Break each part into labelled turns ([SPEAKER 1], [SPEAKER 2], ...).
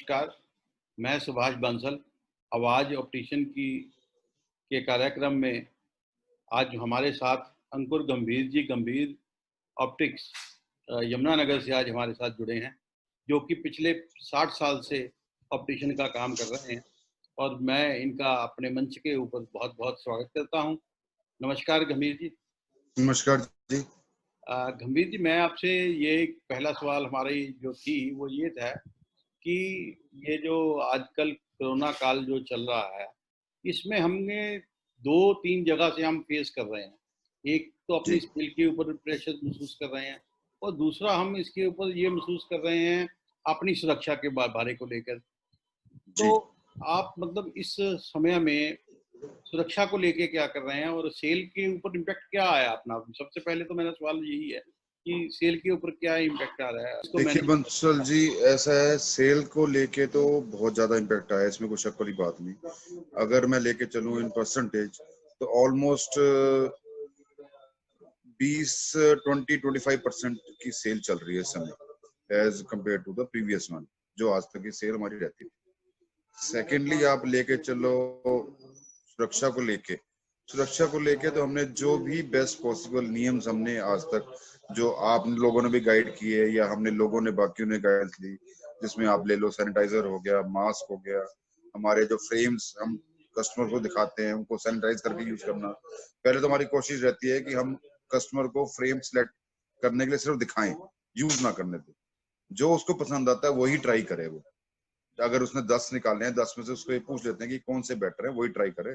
[SPEAKER 1] नमस्कार, मैं सुभाष बंसल, आवाज़ ऑप्टिशियन की के कार्यक्रम में आज हमारे साथ अंकुर गंभीर जी, गंभीर ऑप्टिक्स यमुनानगर से आज हमारे साथ जुड़े हैं, जो कि पिछले 60 साल से ऑप्टिशियन का काम कर रहे हैं और मैं इनका अपने मंच के ऊपर बहुत-बहुत स्वागत करता हूं। नमस्कार गंभीर जी।
[SPEAKER 2] नमस्कार जी।
[SPEAKER 1] गंभीर जी, मैं आपसे ये पहला सवाल हमारी जो थी वो ये था कि ये जो आजकल कोरोना काल जो चल रहा है, इसमें हमने 2-3 जगह से हम फेस कर रहे हैं। एक तो अपनी
[SPEAKER 2] जी,
[SPEAKER 1] स्किल के ऊपर प्रेशर महसूस कर रहे हैं और दूसरा हम इसके ऊपर ये महसूस कर रहे हैं अपनी सुरक्षा के बारे को लेकर। तो
[SPEAKER 2] जी।
[SPEAKER 1] आप मतलब इस समय में सुरक्षा को लेके क्या कर रहे हैं और सेल के ऊपर इम्पैक्ट क्या आया अपना? सबसे पहले तो मेरा सवाल यही है कि सेल के ऊपर क्या इम्पैक्ट आ रहा है? इसको
[SPEAKER 2] देखिए
[SPEAKER 1] मैनेज
[SPEAKER 2] बंसल जी, ऐसा है, सेल को लेके तो बहुत ज़्यादा इम्पैक्ट आया है, इसमें कोई शक वाली बात नहीं। अगर मैं लेके चलूँ इन परसेंटेज तो ऑलमोस्ट 20 20-25% की सेल चल रही है इस समय as compare to the previous one, जो आज तक की सेल हमारी रहती थी। सेकेंडली आप लेके चलो सुरक्षा को लेके। सुरक्षा को लेके तो हमने जो भी बेस्ट पॉसिबल नियम्स हमने आज तक, जो आप लोगों ने भी गाइड किए या हमने लोगों ने बाकियों ने गाइड ली, जिसमें आप ले लो सैनिटाइजर हो गया, मास्क हो गया, हमारे जो फ्रेम्स हम कस्टमर को दिखाते हैं उनको सैनिटाइज करके यूज करना। पहले तो हमारी कोशिश रहती है कि हम कस्टमर को फ्रेम सेलेक्ट करने के लिए सिर्फ दिखाएं, यूज ना करने दें। जो उसको पसंद आता है वही ट्राई करे वो। अगर उसने 10 निकाले हैं, 10 में से उसको ये पूछ लेते हैं कि कौन से बेटर है, वही ट्राई करे,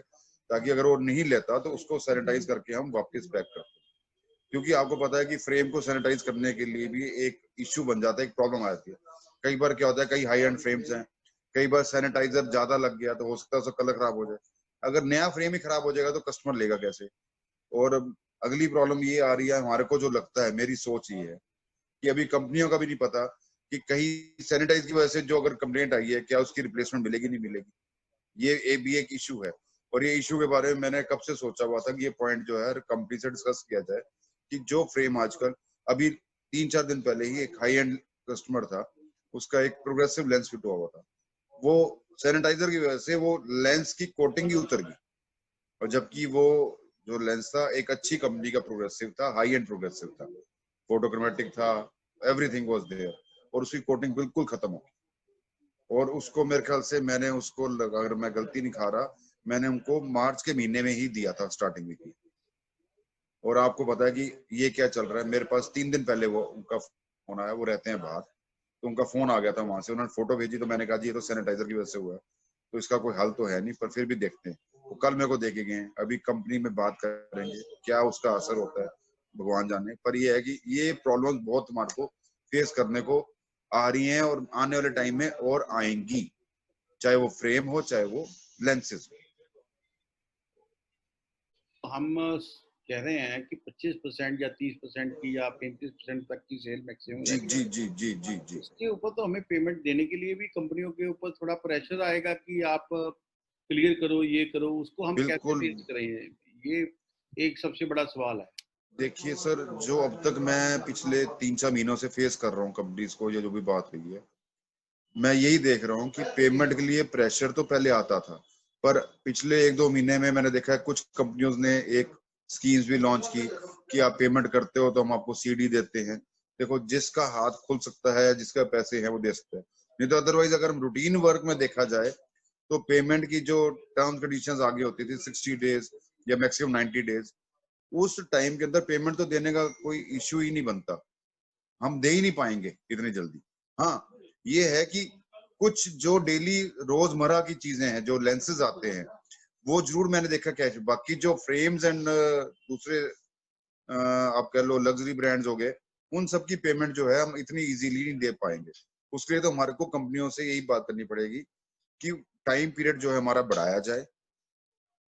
[SPEAKER 2] ताकि अगर वो नहीं लेता तो उसको सैनिटाइज करके हम वापस पैक करते हैं। क्योंकि आपको पता है कि फ्रेम को सैनिटाइज करने के लिए भी एक इश्यू बन जाता है, एक प्रॉब्लम आ जाती है। कई बार क्या होता है, कई हाई एंड फ्रेम्स हैं, कई बार सैनिटाइजर ज्यादा लग गया तो हो सकता है उसका कलर खराब हो जाए। अगर नया फ्रेम ही खराब हो जाएगा तो कस्टमर लेगा कैसे? और अगली प्रॉब्लम ये आ रही है, हमारे को जो लगता है, मेरी सोच ये है कि अभी कंपनियों का भी नहीं पता कि कहीं सैनिटाइज की वजह से जो अगर कंप्लेंट आई है, क्या उसकी रिप्लेसमेंट मिलेगी नहीं मिलेगी। ये भी एक इशू है। और ये इशू के बारे में मैंने कब से सोचा हुआ था कि ये पॉइंट जो है कंपनी से डिस्कस किया जाए कि जो फ्रेम आजकल, अभी 3-4 दिन पहले ही एक हाई एंड कस्टमर था, उसका एक प्रोग्रेसिव लेंस फिट हुआ था। वो सैनिटाइजर की वजह से वो लेंस की कोटिंग ही उतर गई, और जबकि वो जो लेंस था एक अच्छी कंपनी का प्रोग्रेसिव था, हाई एंड प्रोग्रेसिव था, फोटोक्रोमेटिक था, एवरीथिंग वाज देयर, और उसकी कोटिंग बिल्कुल खत्म हो गई। और उसको मेरे ख्याल से मैंने उसको, अगर मैं गलती नहीं खा रहा, मैंने उनको मार्च के महीने में ही दिया था, स्टार्टिंग में की। और आपको पता है कि ये क्या चल रहा है, मेरे पास 3 दिन पहले वो उनका फोन आया, वो रहते हैं बाहर, तो उनका फोन आ गया था वहां से, उन्होंने फोटो भेजी, तो मैंने कहा जी ये तो सैनिटाइजर की वजह से हुआ है, तो इसका कोई हल तो है नहीं, पर फिर भी देखते हैं। वो कल मेरे को देके गए हैं, अभी कंपनी में बात करेंगे क्या उसका असर होता है, भगवान जाने। पर ये है कि ये प्रॉब्लम बहुत हमारे को फेस करने को आ रही हैं और आने वाले टाइम में और आएंगी, चाहे वो फ्रेम हो चाहे वो लेंसेज हो।
[SPEAKER 1] हम कह रहे हैं कि 25% या 30% की या 35% तक की सेल मैक्सिमम
[SPEAKER 2] जी
[SPEAKER 1] रहती
[SPEAKER 2] जी
[SPEAKER 1] है।
[SPEAKER 2] जी जी जी जी।
[SPEAKER 1] इसके ऊपर तो हमें पेमेंट देने के लिए भी कंपनियों के ऊपर थोड़ा प्रेशर आएगा कि आप क्लियर करो, ये करो, उसको हम कैसे
[SPEAKER 2] बिल्कुल।
[SPEAKER 1] फेस करेंगे? ये एक सबसे बड़ा सवाल है।
[SPEAKER 2] देखिए सर, जो अब तक मैं पिछले 3-4 महीनों से फेस कर रहा हूँ कंपनीज को, ये जो भी बात हुई है, मैं यही देख रहा हूँ कि पेमेंट के लिए प्रेशर तो पहले आता था, पर पिछले 1-2 महीने में मैंने देखा है कुछ कंपनियों ने एक स्कीम्स भी लॉन्च की कि आप पेमेंट करते हो तो हम आपको सीडी देते हैं। देखो, जिसका हाथ खुल सकता है, जिसका पैसे हैं, वो दे सकता है, नहीं तो अदरवाइज अगर हम रूटीन वर्क में देखा जाए तो पेमेंट की जो टर्म्स कंडीशंस आगे होती थी 60 डेज या मैक्सिमम 90 डेज, उस टाइम के अंदर पेमेंट तो देने का कोई इश्यू ही नहीं बनता, हम दे ही नहीं पाएंगे इतनी जल्दी। हाँ, ये है कि कुछ जो डेली रोजमर्रा की चीजें हैं, जो लेंसेज आते हैं, वो जरूर मैंने देखा कैश। बाकी जो फ्रेम्स एंड दूसरे आप कह लो लग्जरी ब्रांड्स हो गए, उन सब की पेमेंट जो है हम इतनी इजीली नहीं दे पाएंगे। उसके लिए तो हमारे को कंपनियों से यही बात करनी पड़ेगी कि टाइम पीरियड जो है हमारा बढ़ाया जाए।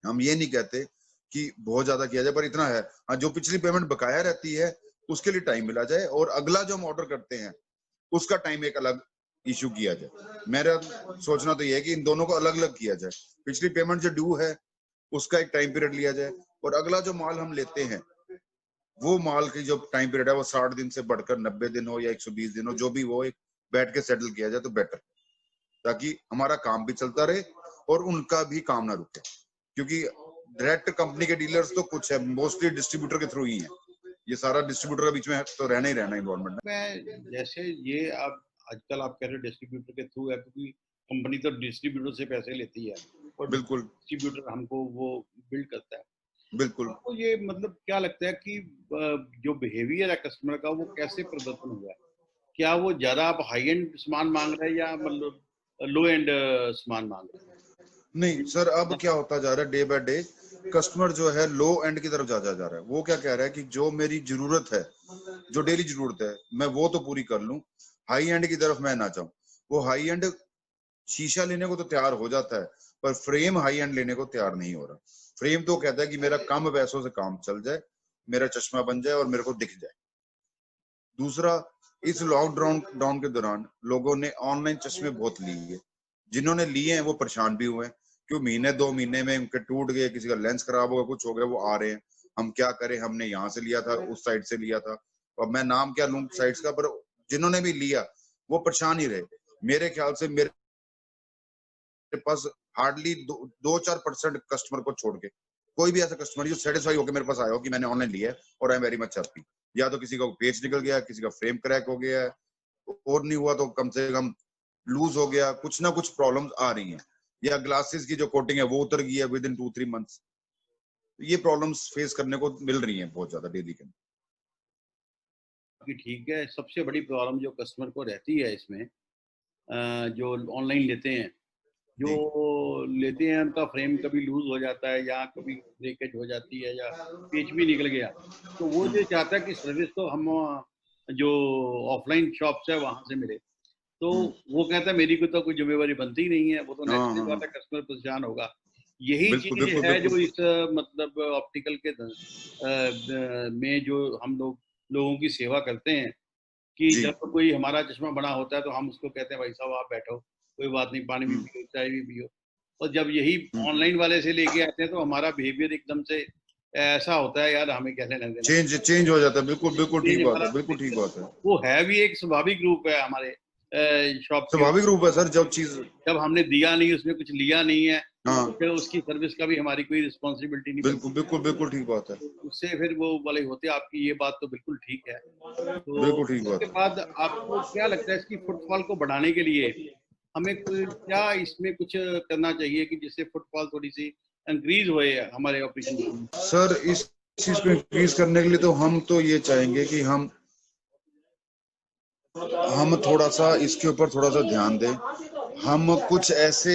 [SPEAKER 2] हम ये नहीं कहते कि बहुत ज्यादा किया जाए, पर इतना है, हाँ, जो पिछली पेमेंट बकाया रहती है उसके लिए टाइम मिला जाए, और अगला जो हम ऑर्डर करते हैं उसका टाइम एक अलग इशू किया जाए। मेरा सोचना तो ये है कि इन दोनों को अलग अलग किया जाए। पिछली पेमेंट जो ड्यू है उसका एक टाइम पीरियड लिया जाए, और अगला जो माल हम लेते हैं वो माल की जो टाइम पीरियड है वो 60 दिन से बढ़कर 90 दिन हो या 120 दिन हो, जो भी वो एक बैठ के सेटल किया जाए तो बेटर। ताकि हमारा काम भी चलता रहे और उनका भी काम ना रुके, क्योंकि डायरेक्ट कंपनी के डीलर्स तो कुछ है, मोस्टली डिस्ट्रीब्यूटर के थ्रू ही है, ये सारा डिस्ट्रीब्यूटर के बीच में तो रहना ही रहना इन्वॉल्वमेंट
[SPEAKER 1] मैं जैसे ये आप आजकल आप कह रहे हो डिस्ट्रीब्यूटर के थ्रू है, क्योंकि कंपनी तो डिस्ट्रीब्यूटर से पैसे लेती है और
[SPEAKER 2] बिल्कुल
[SPEAKER 1] डिस्ट्रीब्यूटर हमको वो बिल्ड करता है।
[SPEAKER 2] बिल्कुल।
[SPEAKER 1] तो ये मतलब क्या लगता है कि जो बिहेवियर है कस्टमर का वो कैसे परिवर्तन हुआ है? क्या वो ज्यादा आप हाई एंड सामान मांग रहे हैं या मतलब लो एंड सामान मांग रहे
[SPEAKER 2] नहीं सर, अब क्या होता जा रहा है, डे बाय डे कस्टमर जो है लो एंड की तरफ जा रहा है। वो क्या कह रहा है कि जो मेरी जरूरत है, जो डेली जरूरत है, मैं वो तो पूरी कर लूं, हाई एंड की तरफ मैं ना जाऊं। वो हाई एंड शीशा लेने को तो तैयार हो जाता है, पर फ्रेम हाई एंड लेने को तैयार नहीं हो रहा। फ्रेम तो कहता है कि मेरा कम पैसों से काम चल जाए, मेरा चश्मा बन जाए और मेरे को दिख जाए। दूसरा, इस लॉकडाउन डाउन के दौरान लोगों ने ऑनलाइन चश्मे बहुत लिए, जिन्होंने लिए हैं वो परेशान भी हुए हैं, क्यों महीने 2 महीने में उनके टूट गए, किसी का लेंस खराब हो गया, कुछ हो गया, वो आ रहे हैं, हम क्या करें, हमने यहाँ से लिया था, उस साइड से लिया था, अब मैं नाम क्या लूं साइट्स का, पर जिन्होंने भी लिया वो परेशान ही रहे। मेरे ख्याल से मेरे पास हार्डली 2-4% कस्टमर को छोड़ के कोई भी ऐसा कस्टमर जो सेटिस्फाई होकर मेरे पास आया हो कि मैंने ऑनलाइन लिया है और I am very much happy. या तो किसी का पेज निकल गया, किसी का फ्रेम क्रैक हो गया है, और नहीं हुआ तो कम से कम लूज हो गया, कुछ ना कुछ प्रॉब्लम्स आ रही हैं, या ग्लासेस की जो कोटिंग है वो उतर गई है विद इन 2-3 मंथ्स। ये प्रॉब्लम्स फेस करने को मिल रही हैं बहुत ज्यादा डेली के।
[SPEAKER 1] हैं? ठीक है, सबसे बड़ी प्रॉब्लम जो कस्टमर को रहती है इसमें जो ऑनलाइन लेते हैं, जो
[SPEAKER 2] जी
[SPEAKER 1] लेते हैं उनका फ्रेम कभी लूज हो जाता है या कभी ब्रेकेज हो जाती है या पेच भी निकल गया, तो वो जो चाहता है कि सर्विस तो हम जो ऑफलाइन शॉप्स है वहां से मिले। तो वो कहता है मेरी को तो कोई जिम्मेवारी बनती ही नहीं है, वो तो
[SPEAKER 2] हाँ
[SPEAKER 1] नेचुरल
[SPEAKER 2] हाँ
[SPEAKER 1] बात
[SPEAKER 2] हाँ,
[SPEAKER 1] है, कस्टमर परेशान होगा। यही
[SPEAKER 2] बिल्कुल
[SPEAKER 1] चीज
[SPEAKER 2] बिल्कुल
[SPEAKER 1] है
[SPEAKER 2] बिल्कुल।
[SPEAKER 1] जो इस मतलब ऑप्टिकल के में जो हम लोगों की सेवा करते हैं कि
[SPEAKER 2] जी
[SPEAKER 1] जब कोई हमारा चश्मा बना होता है तो हम उसको कहते हैं भाई साहब आप बैठो, कोई बात नहीं, पानी भी
[SPEAKER 2] हम्म
[SPEAKER 1] पियो, चाय भी पियो। और जब यही ऑनलाइन वाले से लेके आते हैं तो हमारा बिहेवियर एकदम से ऐसा होता है, यार हमें कैसे लेने देना।
[SPEAKER 2] चेंज चेंज हो जाता है, बिल्कुल बिल्कुल
[SPEAKER 1] चेंज
[SPEAKER 2] ठीक बात
[SPEAKER 1] हमारा
[SPEAKER 2] है, बिल्कुल ठीक बात है।
[SPEAKER 1] वो है भी एक स्वाभाविक रूप है हमारे शॉप के।
[SPEAKER 2] स्वाभाविक रूप है सर, जब चीज
[SPEAKER 1] जब हमने दिया नहीं, उसमें कुछ लिया नहीं है,
[SPEAKER 2] हाँ
[SPEAKER 1] तो फिर उसकी सर्विस का भी हमारी कोई रिस्पॉन्सिबिलिटी नहीं
[SPEAKER 2] बिल्कुल
[SPEAKER 1] बनती।
[SPEAKER 2] बिल्कुल बिल्कुल ठीक बात है,
[SPEAKER 1] उससे फिर वो वाले होते हैं, आपकी ये बात तो बिल्कुल ठीक है। तो
[SPEAKER 2] बिल्कुल ठीक
[SPEAKER 1] उसके
[SPEAKER 2] बात है।
[SPEAKER 1] बाद आपको क्या लगता है इसकी फुटफॉल को बढ़ाने के लिए हमें क्या इसमें कुछ करना चाहिए कि जिससे फुटफॉल थोड़ी सी इंक्रीज होए हमारे ऑपरेशन में?
[SPEAKER 2] सर इस चीज को इंक्रीज करने के लिए तो हम तो ये चाहेंगे कि हम थोड़ा सा इसके ऊपर थोड़ा सा ध्यान दें। हम कुछ ऐसे,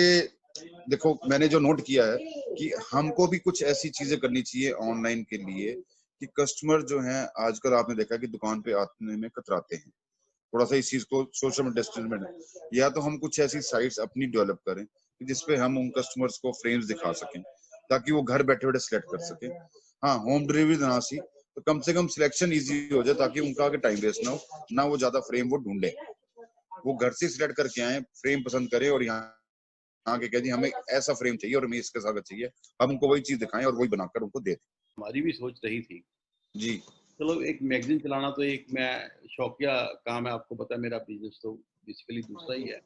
[SPEAKER 2] देखो मैंने जो नोट किया है कि हमको भी कुछ ऐसी चीजें करनी चाहिए ऑनलाइन के लिए कि कस्टमर जो हैं आजकल आपने देखा कि दुकान पे आने में कतराते हैं, थोड़ा सा इस चीज को सोशल डिस्टेंसमेंट है। या तो हम कुछ ऐसी साइट्स अपनी डेवलप करें कि जिसपे हम उन कस्टमर्स को फ्रेम्स दिखा सकें, ताकि वो घर बैठे बैठे सिलेक्ट कर सके। हाँ, होम डिलीवरी ना सी तो कम से कम सिलेक्शन इजी हो जाए, ताकि उनका आगे टाइम वेस्ट ना हो, ना वो ज्यादा फ्रेम वो ढूंढे, वो घर से सिलेक्ट करके आए, फ्रेम पसंद करे और यहाँ आके कह दी हमें ऐसा फ्रेम चाहिए और हमें इसके साथ चाहिए, हम उनको वही चीज दिखाएं और वही बनाकर उनको दे दें।
[SPEAKER 1] हमारी भी सोच रही थी।
[SPEAKER 2] जी
[SPEAKER 1] चलो, एक मैगजीन चलाना तो एक मैं शौकिया काम है, आपको पता है मेरा बिजनेस तो बेसिकली दूसरा ही है,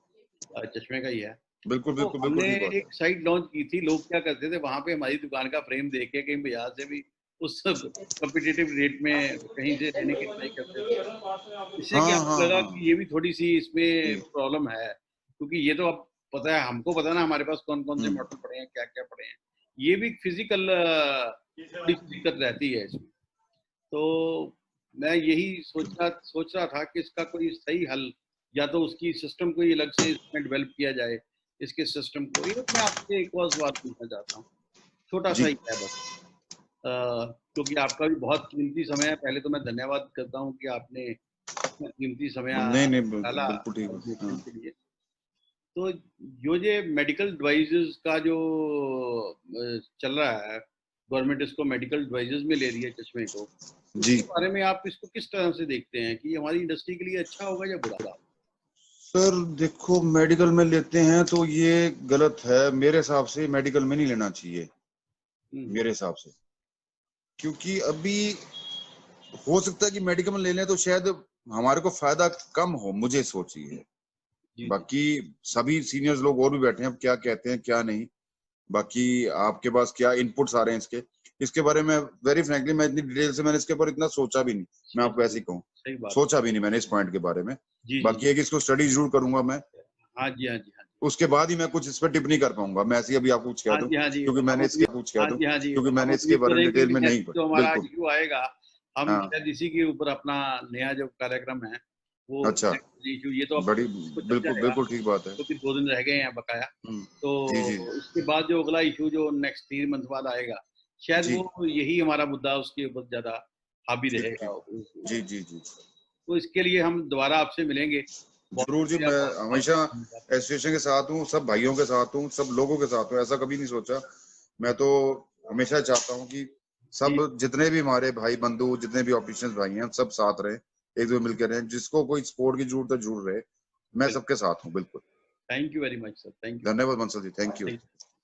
[SPEAKER 1] चश्मे का ही है।
[SPEAKER 2] बिल्कुल
[SPEAKER 1] तो
[SPEAKER 2] बिल्कुल बिल्कुल
[SPEAKER 1] हमने
[SPEAKER 2] ठीक बात है।
[SPEAKER 1] एक साइट लॉन्च की थी, लोग क्या करते थे वहां पे हमारी दुकान का फ्रेम देख के कहीं बाजार से भी उस कॉम्पिटिटिव रेट में कहीं से लेने की ट्राई करते थे। इससे क्या
[SPEAKER 2] हाँ
[SPEAKER 1] हमको
[SPEAKER 2] हाँ
[SPEAKER 1] लगा
[SPEAKER 2] हाँ
[SPEAKER 1] कि ये भी थोड़ी सी इसमें
[SPEAKER 2] जी
[SPEAKER 1] प्रॉब्लम है, क्योंकि ये तो अब पता है, हमको पता है ना हमारे पास कौन कौन से मॉडल पड़े हैं, क्या क्या पड़े हैं। ये भी फिजिकल थोड़ी सी दिक्कत रहती है इसमें। तो मैं यही सोच रहा था कि इसका कोई सही हल, या तो उसकी सिस्टम कोई अलग से इसमें डेवलप किया जाए, इसके सिस्टम को। एक मैं आपसे एक और सवाल पूछना चाहता हूँ, छोटा सा
[SPEAKER 2] जी।
[SPEAKER 1] ही है बस। क्योंकि आपका भी बहुत कीमती समय है, पहले तो मैं धन्यवाद करता हूँ कि आपने अपना कीमती समय
[SPEAKER 2] नहीं नहीं
[SPEAKER 1] डाला
[SPEAKER 2] बिल्कुल ठीक है,
[SPEAKER 1] ऑर्गेनाइजेशन
[SPEAKER 2] हाँ।
[SPEAKER 1] के लिए। तो जो ये मेडिकल डिवाइसेस का जो चल रहा है, गवर्नमेंट इसको मेडिकल डिवाइसेस में ले रही है चश्मे को,
[SPEAKER 2] जी
[SPEAKER 1] उसके बारे में आप इसको किस तरह से देखते हैं कि ये हमारी इंडस्ट्री के लिए अच्छा होगा या बुरा?
[SPEAKER 2] सर देखो, मेडिकल में लेते हैं तो ये गलत है मेरे हिसाब से, मेडिकल में नहीं लेना चाहिए
[SPEAKER 1] हम्म,
[SPEAKER 2] मेरे हिसाब से, क्योंकि अभी हो सकता है कि मेडिकल में ले लें तो शायद हमारे को फायदा कम हो, मुझे सोचिए।
[SPEAKER 1] जी।
[SPEAKER 2] बाकी सभी सीनियर्स लोग और भी बैठे हैं, अब क्या कहते हैं क्या नहीं, बाकी आपके पास क्या इनपुट्स आ रहे हैं इसके बारे में वेरी फ्रैंकली मैं इतनी डिटेल से मैंने इसके ऊपर इतना सोचा भी नहीं, मैं आपको ऐसे ही कहूँ,
[SPEAKER 1] सही बात।
[SPEAKER 2] सोचा भी नहीं मैंने इस पॉइंट के बारे में।
[SPEAKER 1] जी,
[SPEAKER 2] बाकी
[SPEAKER 1] जी।
[SPEAKER 2] एक इसको स्टडी जरूर करूंगा मैं,
[SPEAKER 1] हाँ जी, हाँ जी, हाँ जी।
[SPEAKER 2] उसके बाद ही मैं कुछ इस पर टिप्पणी कर पाऊंगा, मैं ऐसे ही अभी आपको कुछ कह
[SPEAKER 1] हाँ
[SPEAKER 2] दूं
[SPEAKER 1] जी, हाँ जी।
[SPEAKER 2] क्योंकि
[SPEAKER 1] हम
[SPEAKER 2] मैंने इसके
[SPEAKER 1] उम्मीद
[SPEAKER 2] कुछ कह
[SPEAKER 1] हाँ
[SPEAKER 2] दूं
[SPEAKER 1] जी, हाँ जी।
[SPEAKER 2] क्योंकि
[SPEAKER 1] हम
[SPEAKER 2] मैंने इसके
[SPEAKER 1] उम्मीद
[SPEAKER 2] बारे में
[SPEAKER 1] करेंगे
[SPEAKER 2] डिटेल
[SPEAKER 1] कि
[SPEAKER 2] में नहीं
[SPEAKER 1] नेक्स्ट
[SPEAKER 2] पढ़ा।
[SPEAKER 1] जो हमारा
[SPEAKER 2] बिल्कुल।
[SPEAKER 1] इश्यू आएगा, हम
[SPEAKER 2] हाँ।
[SPEAKER 1] शायद इसी के ऊपर अपना नया जो कार्यक्रम है, वो
[SPEAKER 2] अच्छा।
[SPEAKER 1] नेक्स्ट इश्यू ये तो अब
[SPEAKER 2] बड़ी
[SPEAKER 1] इसको चल
[SPEAKER 2] बिल्कुल
[SPEAKER 1] जाएगा,
[SPEAKER 2] बिल्कुल ठीक बात है।
[SPEAKER 1] क्योंकि 2 दिन रह गए हैं बकाया। तो
[SPEAKER 2] जी जी
[SPEAKER 1] उसके बाद जो अगला इश्यू जो नेक्स्ट 3 मंथ बाद आएगा, शायद
[SPEAKER 2] जी।
[SPEAKER 1] वो यही हमारा मुद्दा उसके ऊपर ज़्यादा हावी
[SPEAKER 2] ठीक
[SPEAKER 1] रहेगा।
[SPEAKER 2] ठीक। जी जी जी।
[SPEAKER 1] तो इसके लिए हम दोबारा आपसे मिलेंगे। बहुत
[SPEAKER 2] जरूर जी,
[SPEAKER 1] शुक्रिया,
[SPEAKER 2] मैं
[SPEAKER 1] बहुत-बहुत
[SPEAKER 2] हमेशा
[SPEAKER 1] धन्यवाद।
[SPEAKER 2] एसोसिएशन के साथ हूँ, सब भाइयों के साथ हूँ, सब लोगों के साथ हूँ, ऐसा कभी नहीं सोचा। मैं तो हमेशा चाहता हूँ कि
[SPEAKER 1] जी,
[SPEAKER 2] सब जितने भी हमारे भाई बंधु जितने भी ऑपरेशंस भाई हैं सब साथ रहें, एक दूसरे मिलकर रहें, जिसको कोई सपोर्ट की जरूरत है जरूर रहे, मैं
[SPEAKER 1] बिल्कुल।
[SPEAKER 2] सबके साथ हूँ बिल्कुल।
[SPEAKER 1] Thank you very much sir, thank you.
[SPEAKER 2] धन्यवाद Bansal ji, thank you.
[SPEAKER 1] Thank you.